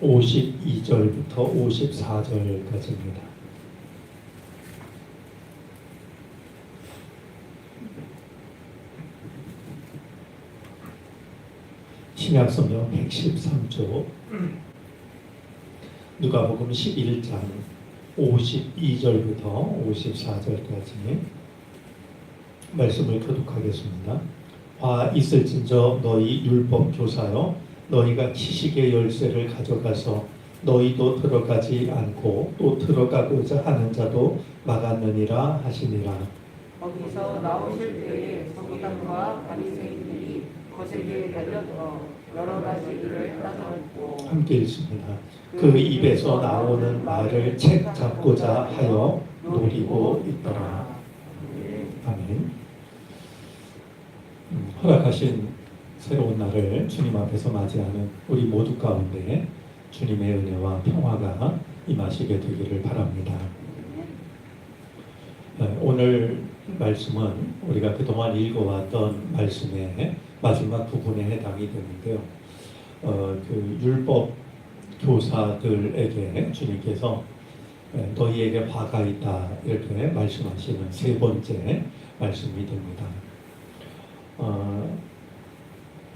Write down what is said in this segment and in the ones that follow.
52절부터 54절까지입니다. 신약성경 113조 누가복음 11장 52절부터 54절까지 말씀을 교독하겠습니다. 화 있을진저 너희 율법 교사여 너희가 지식의 열쇠를 가져가서 너희도 들어가지 않고 또 들어가고자 하는 자도 막았느니라 하시니라. 거기서 나오실 때에 서기관과 바리새인들이 거세게 달려들어 여러 가지 일을 따져묻고 함께 읽습니다. 그 입에서 나오는 말을 책 잡고자 하여 노리고 있더라. 아멘. 허락하신 새로운 날을 주님 앞에서 맞이하는 우리 모두 가운데 주님의 은혜와 평화가 임하시게 되기를 바랍니다. 오늘 말씀은 우리가 그동안 읽어왔던 말씀의 마지막 부분에 해당이 되는데요. 그 율법 교사들에게 주님께서 너희에게 화가 있다 이렇게 말씀하시는 세 번째 말씀이 됩니다.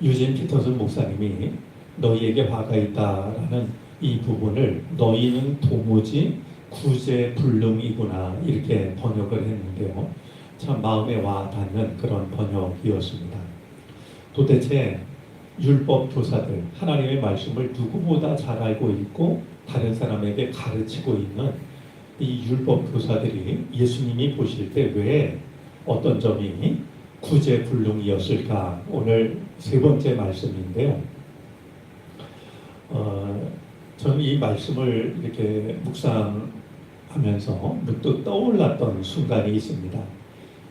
유진 피터슨 목사님이 너희에게 화가 있다라는 이 부분을 너희는 도무지 구제불능이구나 이렇게 번역을 했는데요. 참 마음에 와닿는 그런 번역이었습니다. 도대체 율법 교사들, 하나님의 말씀을 누구보다 잘 알고 있고 다른 사람에게 가르치고 있는 이 율법 교사들이 예수님이 보실 때 왜 어떤 점이 구제불능이었을까? 오늘 세 번째 말씀인데요. 저는 이 말씀을 이렇게 묵상하면서 문득 떠올랐던 순간이 있습니다.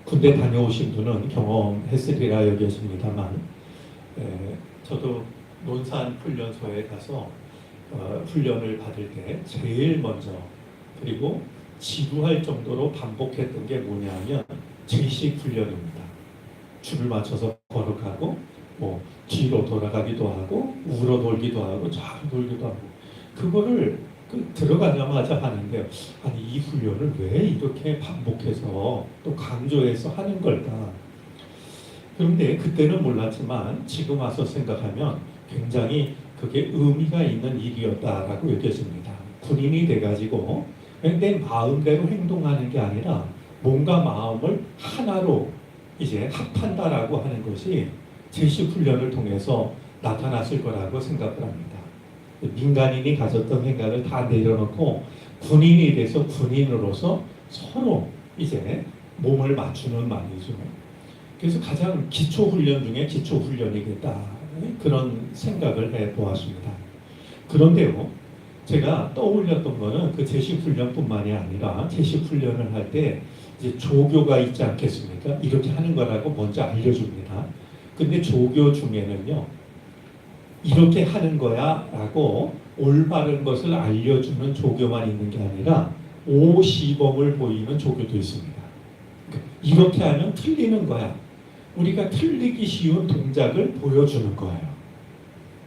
군대 다녀오신 분은 경험했으리라 여겨집니다만 저도 논산 훈련소에 가서 훈련을 받을 때 제일 먼저 그리고 지루할 정도로 반복했던 게 뭐냐면 제식 훈련입니다. 줄을 맞춰서 걸어가고 뭐 뒤로 돌아가기도 하고 우러 돌기도 하고 좌로 돌기도 하고 그거를 들어가자마자 하는데요. 아니 이 훈련을 왜 이렇게 반복해서 또 강조해서 하는 걸까? 그런데 그때는 몰랐지만 지금 와서 생각하면 굉장히 그게 의미가 있는 일이었다라고 여겨집니다. 군인이 돼가지고 내 마음대로 행동하는 게 아니라 몸과 마음을 하나로 이제 합한다라고 하는 것이 제식 훈련을 통해서 나타났을 거라고 생각을 합니다. 민간인이 가졌던 생각을 다 내려놓고 군인이 돼서 군인으로서 서로 이제 몸을 맞추는 말이죠. 그래서 가장 기초 훈련 중에 기초 훈련이겠다 그런 생각을 해보았습니다. 그런데요, 제가 떠올렸던 거는 그 제식 훈련뿐만이 아니라 제식 훈련을 할 때 이제 조교가 있지 않겠습니까? 이렇게 하는 거라고 먼저 알려줍니다. 근데 조교 중에는요, 이렇게 하는 거야 라고 올바른 것을 알려주는 조교만 있는 게 아니라 오시범을 보이는 조교도 있습니다. 이렇게 하면 틀리는 거야. 우리가 틀리기 쉬운 동작을 보여주는 거예요.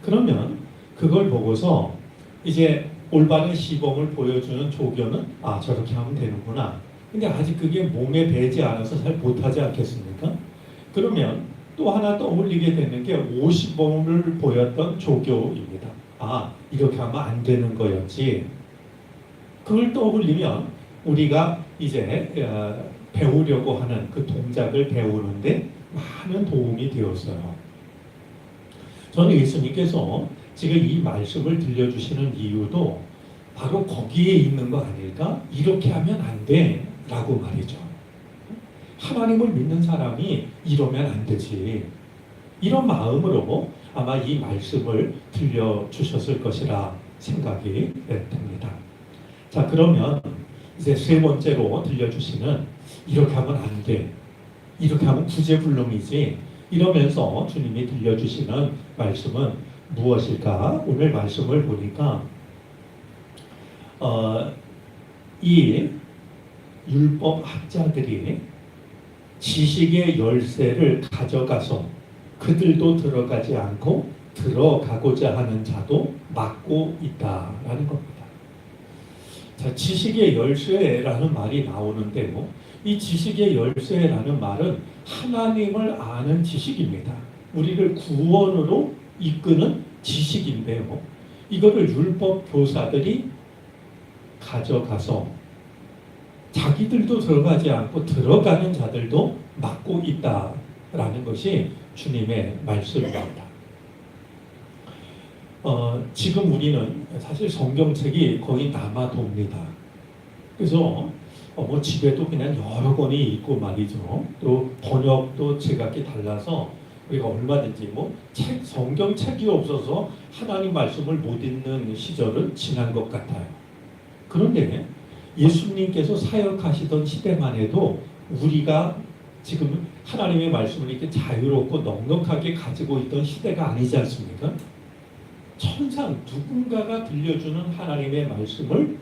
그러면 그걸 보고서 이제 올바른 시범을 보여주는 조교는 아 저렇게 하면 되는구나. 근데 아직 그게 몸에 배지 않아서 잘 못하지 않겠습니까? 그러면 또 하나 떠올리게 되는 게 오시범을 보였던 조교입니다. 아 이렇게 하면 안 되는 거였지. 그걸 떠올리면 우리가 이제 배우려고 하는 그 동작을 배우는데 많은 도움이 되었어요. 저는 예수님께서 지금 이 말씀을 들려주시는 이유도 바로 거기에 있는 거 아닐까? 이렇게 하면 안 돼 라고 말이죠. 하나님을 믿는 사람이 이러면 안 되지. 이런 마음으로 아마 이 말씀을 들려주셨을 것이라 생각이 됩니다. 자, 그러면 이제 세 번째로 들려주시는 이렇게 하면 안 돼. 이렇게 하면 구제불능이지. 이러면서 주님이 들려주시는 말씀은 무엇일까? 오늘 말씀을 보니까 이 율법학자들이 지식의 열쇠를 가져가서 그들도 들어가지 않고 들어가고자 하는 자도 막고 있다라는 겁니다. 자, 지식의 열쇠라는 말이 나오는데요. 이 지식의 열쇠라는 말은 하나님을 아는 지식입니다. 우리를 구원으로 이끄는 지식인데요. 이거를 율법 교사들이 가져가서 자기들도 들어가지 않고 들어가는 자들도 막고 있다라는 것이 주님의 말씀입니다. 지금 우리는 사실 성경책이 거의 남아돕니다. 그래서 뭐 집에도 그냥 여러 권이 있고 말이죠. 또 번역도 제각기 달라서 우리가 얼마든지 뭐 성경책이 없어서 하나님 말씀을 못 읽는 시절은 지난 것 같아요. 그런데 예수님께서 사역하시던 시대만 해도 우리가 지금 하나님의 말씀을 이렇게 자유롭고 넉넉하게 가지고 있던 시대가 아니지 않습니까? 천상 누군가가 들려주는 하나님의 말씀을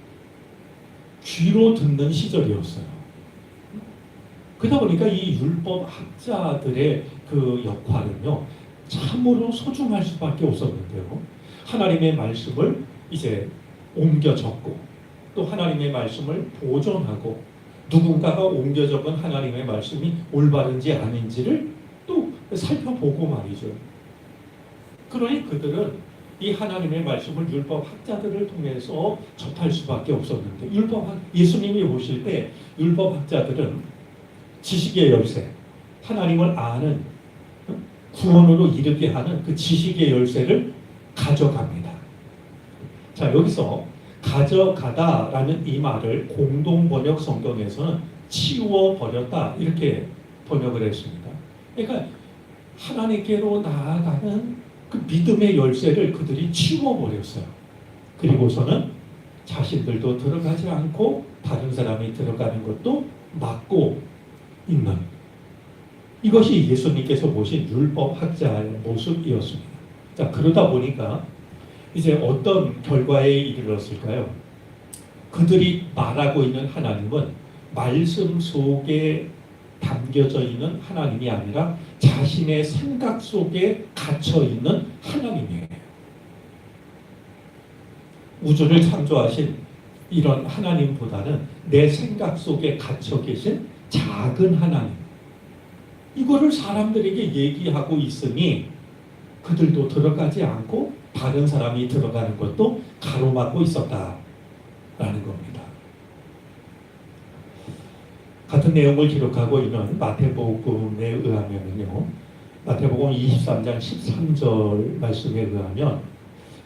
귀로 듣는 시절이었어요. 그러다 보니까 이 율법 학자들의 그 역할은요, 참으로 소중할 수밖에 없었는데요. 하나님의 말씀을 이제 옮겨 적고 또 하나님의 말씀을 보존하고 누군가가 옮겨 적은 하나님의 말씀이 올바른지 아닌지를 또 살펴보고 말이죠. 그러니 그들은 이 하나님의 말씀을 율법 학자들을 통해서 접할 수밖에 없었는데 예수님이 오실 때 율법 학자들은 지식의 열쇠, 하나님을 아는 구원으로 이르게 하는 그 지식의 열쇠를 가져갑니다. 자, 여기서 가져가다라는 이 말을 공동 번역 성경에서는 치워버렸다 이렇게 번역을 했습니다. 그러니까 하나님께로 나아가는 그 믿음의 열쇠를 그들이 치워버렸어요. 그리고서는 자신들도 들어가지 않고 다른 사람이 들어가는 것도 막고 있는, 이것이 예수님께서 보신 율법 학자의 모습이었습니다. 자, 그러다 보니까 이제 어떤 결과에 이르렀을까요? 그들이 말하고 있는 하나님은 말씀 속에 담겨져 있는 하나님이 아니라 자신의 생각 속에 갇혀 있는 하나님이에요. 우주를 창조하신 이런 하나님보다는 내 생각 속에 갇혀 계신 작은 하나님, 이거를 사람들에게 얘기하고 있으니 그들도 들어가지 않고 다른 사람이 들어가는 것도 가로막고 있었다라는 겁니다. 같은 내용을 기록하고 있는 마태복음에 의하면요, 마태복음 23장 13절 말씀에 의하면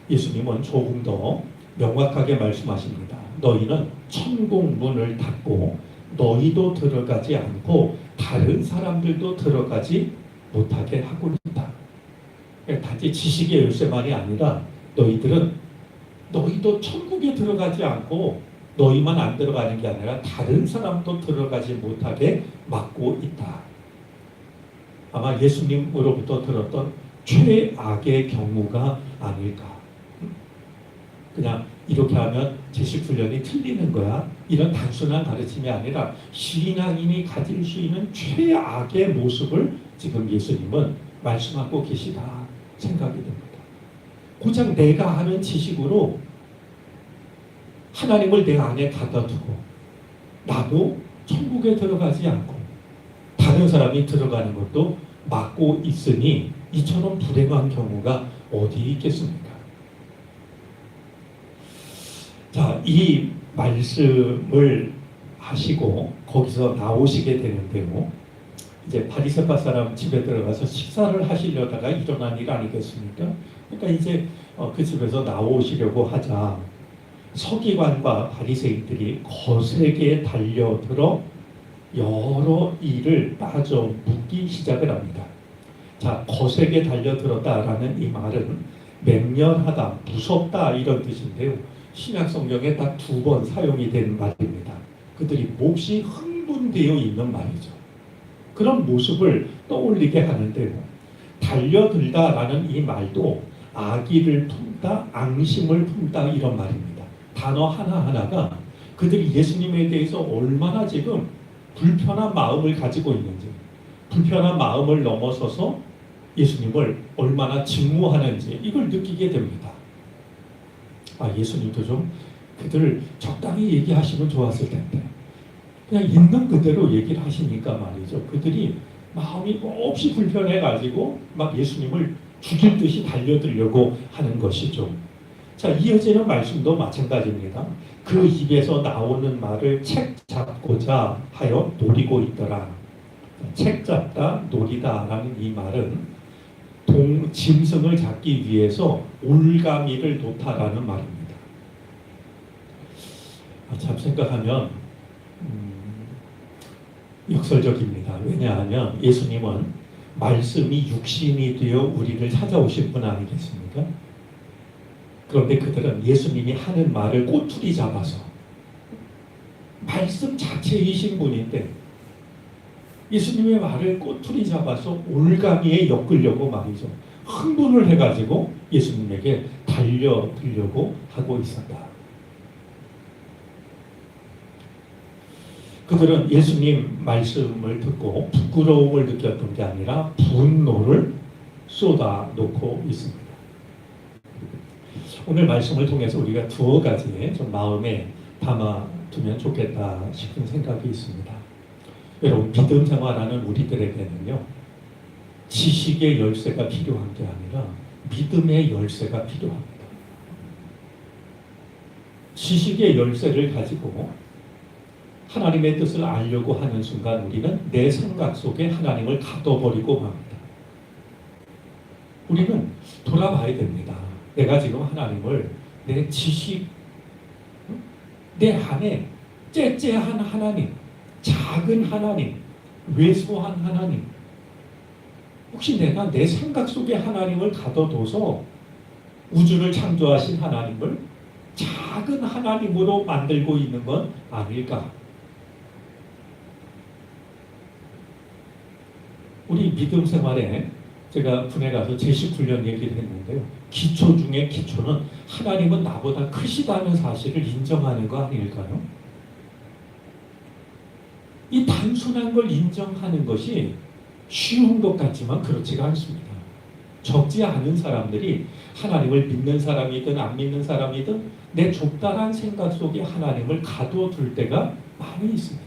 예수님은 조금 더 명확하게 말씀하십니다. 너희는 천국 문을 닫고 너희도 들어가지 않고 다른 사람들도 들어가지 못하게 하고 있다. 단지 지식의 열쇠만이 아니라 너희도 천국에 들어가지 않고 너희만 안 들어가는 게 아니라 다른 사람도 들어가지 못하게 막고 있다. 아마 예수님으로부터 들었던 최악의 경우가 아닐까. 그냥 이렇게 하면 지식훈련이 틀리는 거야, 이런 단순한 가르침이 아니라 신앙인이 가질 수 있는 최악의 모습을 지금 예수님은 말씀하고 계시다 생각이 됩니다. 고작 내가 하는 지식으로 하나님을 내 안에 가둬두고 나도 천국에 들어가지 않고 다른 사람이 들어가는 것도 막고 있으니 이처럼 불행한 경우가 어디 있겠습니까? 자, 이 말씀을 하시고 거기서 나오시게 되는데요, 이제 바리새파 사람 집에 들어가서 식사를 하시려다가 일어난 일 아니겠습니까? 그러니까 이제 그 집에서 나오시려고 하자 서기관과 바리새인들이 거세게 달려들어 여러 일을 빠져 묻기 시작을 합니다. 자, 거세게 달려들었다라는 이 말은 맹렬하다, 무섭다 이런 뜻인데요. 신약 성경에 딱 2번 사용이 된 말입니다. 그들이 몹시 흥분되어 있는 말이죠. 그런 모습을 떠올리게 하는데요. 달려들다라는 이 말도 악의를 품다, 앙심을 품다 이런 말입니다. 단어 하나하나가 그들이 예수님에 대해서 얼마나 지금 불편한 마음을 가지고 있는지, 불편한 마음을 넘어서서 예수님을 얼마나 증오하는지 이걸 느끼게 됩니다. 예수님도 좀 그들을 적당히 얘기하시면 좋았을 텐데 그냥 있는 그대로 얘기를 하시니까 말이죠. 그들이 마음이 몹시 불편해가지고 막 예수님을 죽일 듯이 달려들려고 하는 것이죠. 자, 이어지는 말씀도 마찬가지입니다. 그 입에서 나오는 말을 책 잡고자 하여 노리고 있더라. 책 잡다, 노리다라는 이 말은 짐승을 잡기 위해서 올가미를 놓다라는 말입니다. 참 생각하면 역설적입니다. 왜냐하면 예수님은 말씀이 육신이 되어 우리를 찾아오신 분 아니겠습니까? 그런데 그들은 예수님이 하는 말을 꼬투리 잡아서 말씀 자체이신 분인데 예수님의 말을 꼬투리 잡아서 올가미에 엮으려고 말이죠. 흥분을 해가지고 예수님에게 달려들려고 하고 있었다. 그들은 예수님 말씀을 듣고 부끄러움을 느꼈던 게 아니라 분노를 쏟아놓고 있습니다. 오늘 말씀을 통해서 우리가 두어 가지 좀 마음에 담아두면 좋겠다 싶은 생각이 있습니다. 여러분, 믿음 생활하는 우리들에게는요, 지식의 열쇠가 필요한 게 아니라 믿음의 열쇠가 필요합니다. 지식의 열쇠를 가지고 하나님의 뜻을 알려고 하는 순간 우리는 내 생각 속에 하나님을 가둬버리고 맙니다. 우리는 돌아봐야 됩니다. 내가 지금 하나님을 내 지식, 내 안에 째째한 하나님, 작은 하나님, 왜소한 하나님, 혹시 내가 내 생각 속에 하나님을 가둬둬서 우주를 창조하신 하나님을 작은 하나님으로 만들고 있는 건 아닐까? 우리 믿음 생활에 제가 군에 가서 제식훈련 얘기를 했는데요. 기초 중에 기초는 하나님은 나보다 크시다는 사실을 인정하는 거 아닐까요? 이 단순한 걸 인정하는 것이 쉬운 것 같지만 그렇지가 않습니다. 적지 않은 사람들이 하나님을 믿는 사람이든 안 믿는 사람이든 내 좁다란 생각 속에 하나님을 가둬둘 때가 많이 있습니다.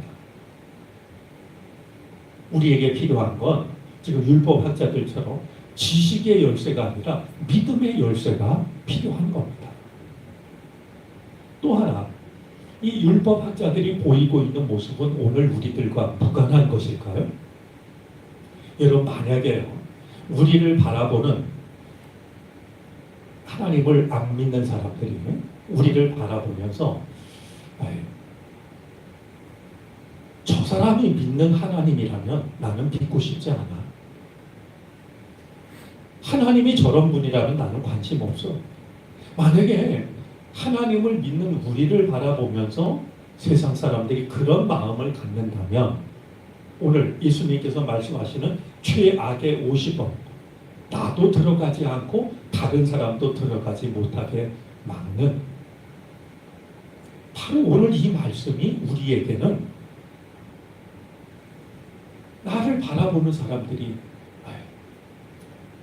우리에게 필요한 건 지금 율법학자들처럼 지식의 열쇠가 아니라 믿음의 열쇠가 필요한 겁니다. 또 하나, 이 율법학자들이 보이고 있는 모습은 오늘 우리들과 무관한 것일까요? 여러분, 만약에 우리를 바라보는 하나님을 안 믿는 사람들이 우리를 바라보면서 저 사람이 믿는 하나님이라면 나는 믿고 싶지 않아. 하나님이 저런 분이라면 나는 관심 없어. 만약에 하나님을 믿는 우리를 바라보면서 세상 사람들이 그런 마음을 갖는다면 오늘 예수님께서 말씀하시는 최악의 50억, 나도 들어가지 않고 다른 사람도 들어가지 못하게 막는, 바로 오늘 이 말씀이 우리에게는 나를 바라보는 사람들이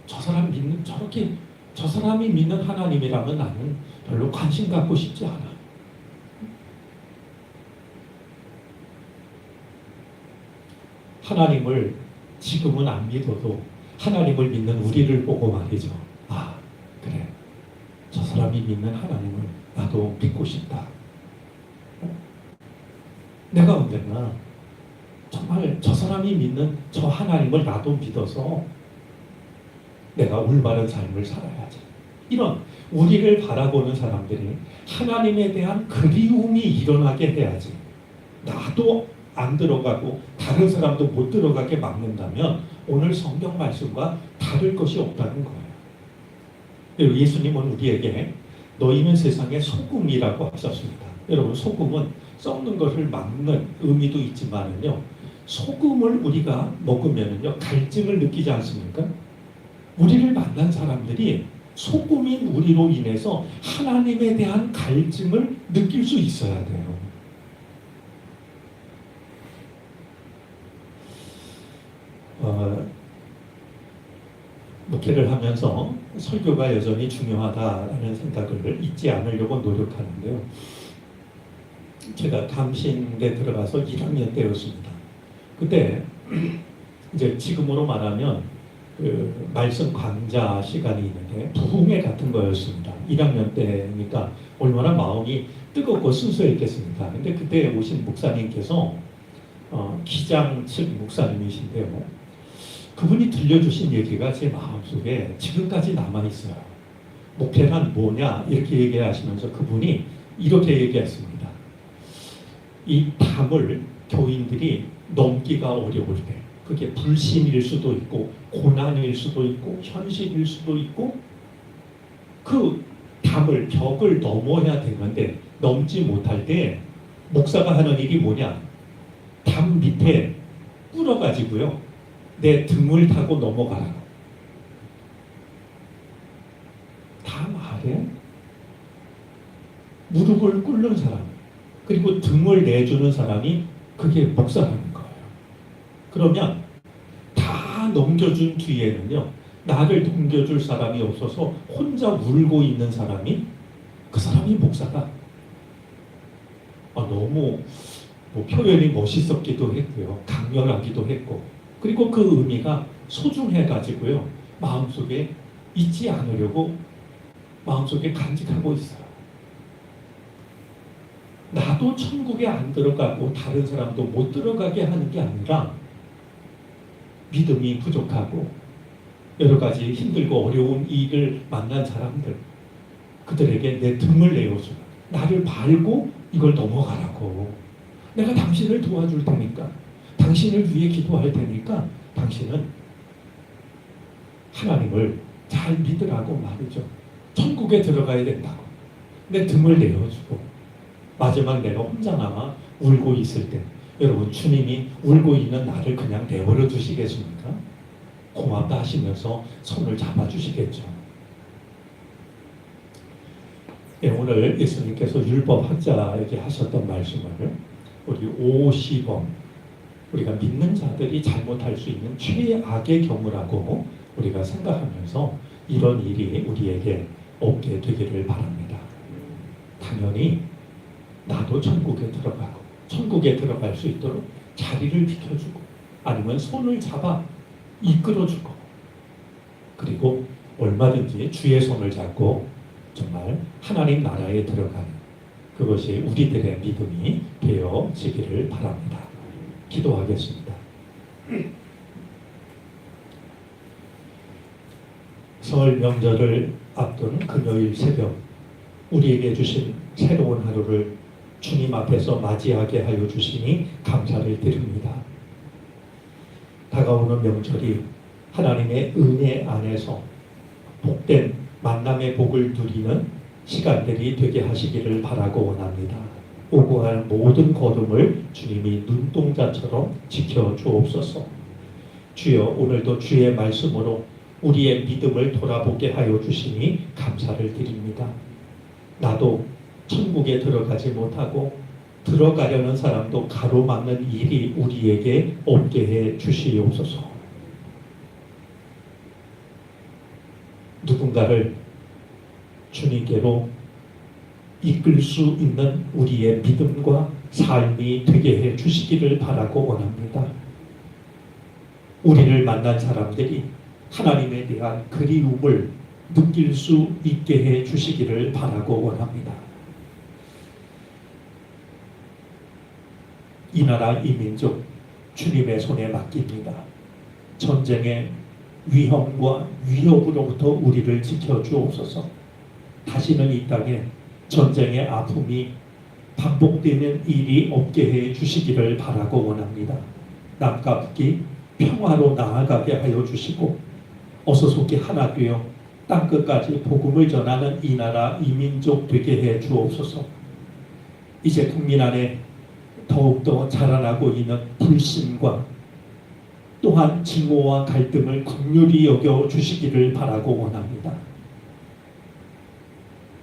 저 사람 믿는 저렇게 저 사람이 믿는 하나님이라면 나는 별로 관심 갖고 싶지 않아. 하나님을 지금은 안 믿어도 하나님을 믿는 우리를 보고 말이죠. 그래. 저 사람이 믿는 하나님을 나도 믿고 싶다. 내가 언젠가 정말 저 사람이 믿는 저 하나님을 나도 믿어서 내가 올바른 삶을 살아야지. 이런 우리를 바라보는 사람들이 하나님에 대한 그리움이 일어나게 해야지. 나도 안 들어가고 다른 사람도 못 들어가게 막는다면 오늘 성경 말씀과 다를 것이 없다는 거예요. 예수님은 우리에게 너희는 세상의 소금이라고 하셨습니다. 여러분, 소금은 썩는 것을 막는 의미도 있지만은요, 소금을 우리가 먹으면은요 갈증을 느끼지 않습니까? 우리를 만난 사람들이 소금인 우리로 인해서 하나님에 대한 갈증을 느낄 수 있어야 돼요. 목회를 하면서 설교가 여전히 중요하다라는 생각을 잊지 않으려고 노력하는데요. 제가 감신대 들어가서 1학년 때였습니다. 그때 이제 지금으로 말하면 그 말씀 강좌 시간이 있는데 부흥회 같은 거였습니다. 1학년 때니까 얼마나 마음이 뜨겁고 순수했겠습니까? 근데 그때 오신 목사님께서 기장 측 목사님이신데요. 그분이 들려주신 얘기가 제 마음속에 지금까지 남아있어요. 목회란 뭐냐 이렇게 얘기하시면서 그분이 이렇게 얘기했습니다. 이 담을 교인들이 넘기가 어려울 때, 그게 불신일 수도 있고 고난일 수도 있고 현실일 수도 있고, 그 담을 벽을 넘어야 되는데 넘지 못할 때 목사가 하는 일이 뭐냐, 담 밑에 꿇어가지고요 내 등을 타고 넘어가라. 담 아래 무릎을 꿇는 사람, 그리고 등을 내주는 사람이 그게 목사라는 거예요. 그러면 다 넘겨준 뒤에는요, 나를 넘겨줄 사람이 없어서 혼자 울고 있는 사람이, 그 사람이 목사가. 너무 표현이 멋있었기도 했고요, 강렬하기도 했고, 그리고 그 의미가 소중해가지고요 마음속에 잊지 않으려고 마음속에 간직하고 있어요. 나도 천국에 안 들어가고 다른 사람도 못 들어가게 하는 게 아니라, 믿음이 부족하고 여러 가지 힘들고 어려운 일을 만난 사람들, 그들에게 내 등을 내어주고 나를 밟고 이걸 넘어가라고. 내가 당신을 도와줄 테니까, 당신을 위해 기도할 테니까 당신은 하나님을 잘 믿으라고 말이죠. 천국에 들어가야 된다고. 내 등을 내어주고 마지막 내가 혼자 남아 울고 있을 때, 여러분 주님이 울고 있는 나를 그냥 내버려 두시겠습니까? 고맙다 하시면서 손을 잡아주시겠죠. 예, 오늘 예수님께서 율법학자에게 하셨던 말씀을 우리 50번, 우리가 믿는 자들이 잘못할 수 있는 최악의 경우라고 우리가 생각하면서 이런 일이 우리에게 없게 되기를 바랍니다. 당연히 나도 천국에 들어가고 천국에 들어갈 수 있도록 자리를 비켜주고 아니면 손을 잡아 이끌어주고, 그리고 얼마든지 주의 손을 잡고 정말 하나님 나라에 들어가는 그것이 우리들의 믿음이 되어지기를 바랍니다. 기도하겠습니다. 설 명절을 앞둔 금요일 새벽, 우리에게 주신 새로운 하루를 주님 앞에서 맞이하게 하여 주시니 감사를 드립니다. 다가오는 명절이 하나님의 은혜 안에서 복된 만남의 복을 누리는 시간들이 되게 하시기를 바라고 원합니다. 오고 갈 모든 걸음을 주님이 눈동자처럼 지켜주옵소서. 주여, 오늘도 주의 말씀으로 우리의 믿음을 돌아보게 하여 주시니 감사를 드립니다. 나도 천국에 들어가지 못하고 들어가려는 사람도 가로막는 일이 우리에게 없게 해 주시옵소서. 누군가를 주님께로 이끌 수 있는 우리의 믿음과 삶이 되게 해 주시기를 바라고 원합니다. 우리를 만난 사람들이 하나님에 대한 그리움을 느낄 수 있게 해 주시기를 바라고 원합니다. 이 나라 이 민족 주님의 손에 맡깁니다. 전쟁의 위험과 위협으로부터 우리를 지켜주옵소서. 다시는 이 땅에 전쟁의 아픔이 반복되는 일이 없게 해 주시기를 바라고 원합니다. 남과 북이 평화로 나아가게 하여 주시고 어서 속히 하나 되어 땅끝까지 복음을 전하는 이 나라 이 민족 되게 해 주옵소서. 이제 국민 안에 더욱더 자라나고 있는 불신과 또한 증오와 갈등을 긍휼히 여겨 주시기를 바라고 원합니다.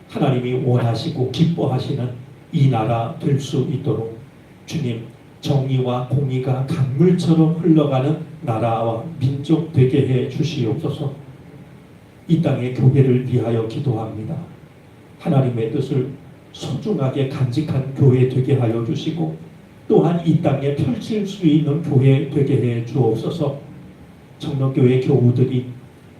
하나님이 원하시고 기뻐하시는 이 나라 될 수 있도록 주님, 정의와 공의가 강물처럼 흘러가는 나라와 민족 되게 해 주시옵소서. 이 땅의 교회를 위하여 기도합니다. 하나님의 뜻을 소중하게 간직한 교회 되게 하여 주시고 또한 이 땅에 펼칠 수 있는 교회 되게 해 주옵소서. 청년교회 교우들이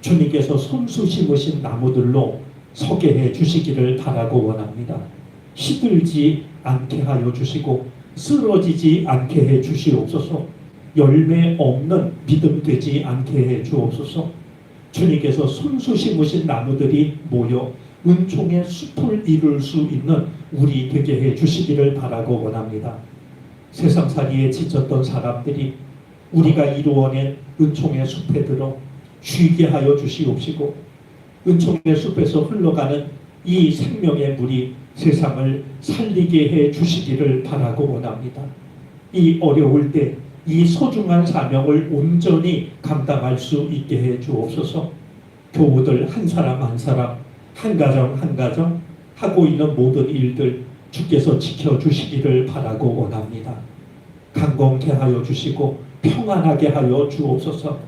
주님께서 손수 심으신 나무들로 서게 해 주시기를 바라고 원합니다. 시들지 않게 하여 주시고 쓰러지지 않게 해 주시옵소서. 열매 없는 믿음 되지 않게 해 주옵소서. 주님께서 손수 심으신 나무들이 모여 은총의 숲을 이룰 수 있는 우리 되게 해 주시기를 바라고 원합니다. 세상살이에 지쳤던 사람들이 우리가 이루어낸 은총의 숲에 들어 쉬게 하여 주시옵시고 은총의 숲에서 흘러가는 이 생명의 물이 세상을 살리게 해 주시기를 바라고 원합니다. 이 어려울 때 이 소중한 사명을 온전히 감당할 수 있게 해 주옵소서. 교우들 한 사람 한 사람, 한 가정 한 가정 하고 있는 모든 일들 주께서 지켜주시기를 바라고 원합니다. 강건케 하여 주시고 평안하게 하여 주옵소서.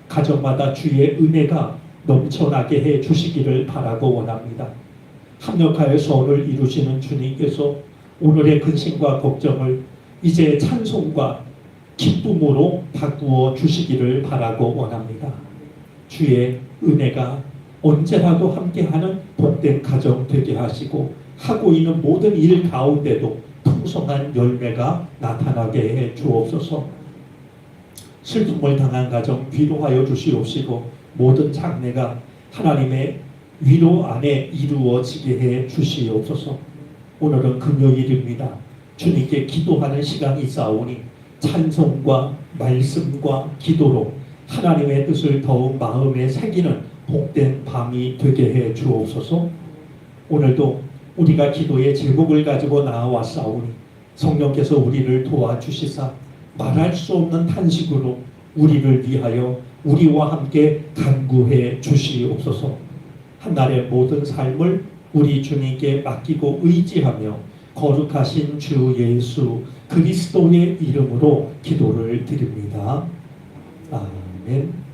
가정마다 주의 은혜가 넘쳐나게 해 주시기를 바라고 원합니다. 합력하여 선을 이루시는 주님께서 오늘의 근심과 걱정을 이제 찬송과 기쁨으로 바꾸어 주시기를 바라고 원합니다. 주의 은혜가 언제라도 함께하는 복된 가정 되게 하시고 하고 있는 모든 일 가운데도 풍성한 열매가 나타나게 해 주옵소서. 슬픔을 당한 가정 위로하여 주시옵시고 모든 장래가 하나님의 위로 안에 이루어지게 해 주시옵소서. 오늘은 금요일입니다. 주님께 기도하는 시간이 있사오니 찬송과 말씀과 기도로 하나님의 뜻을 더욱 마음에 새기는 복된 밤이 되게 해 주옵소서. 오늘도 우리가 기도의 제목을 가지고 나아왔사오니 성령께서 우리를 도와주시사 말할 수 없는 탄식으로 우리를 위하여 우리와 함께 간구해 주시옵소서. 한날의 모든 삶을 우리 주님께 맡기고 의지하며 거룩하신 주 예수 그리스도의 이름으로 기도를 드립니다. 아멘.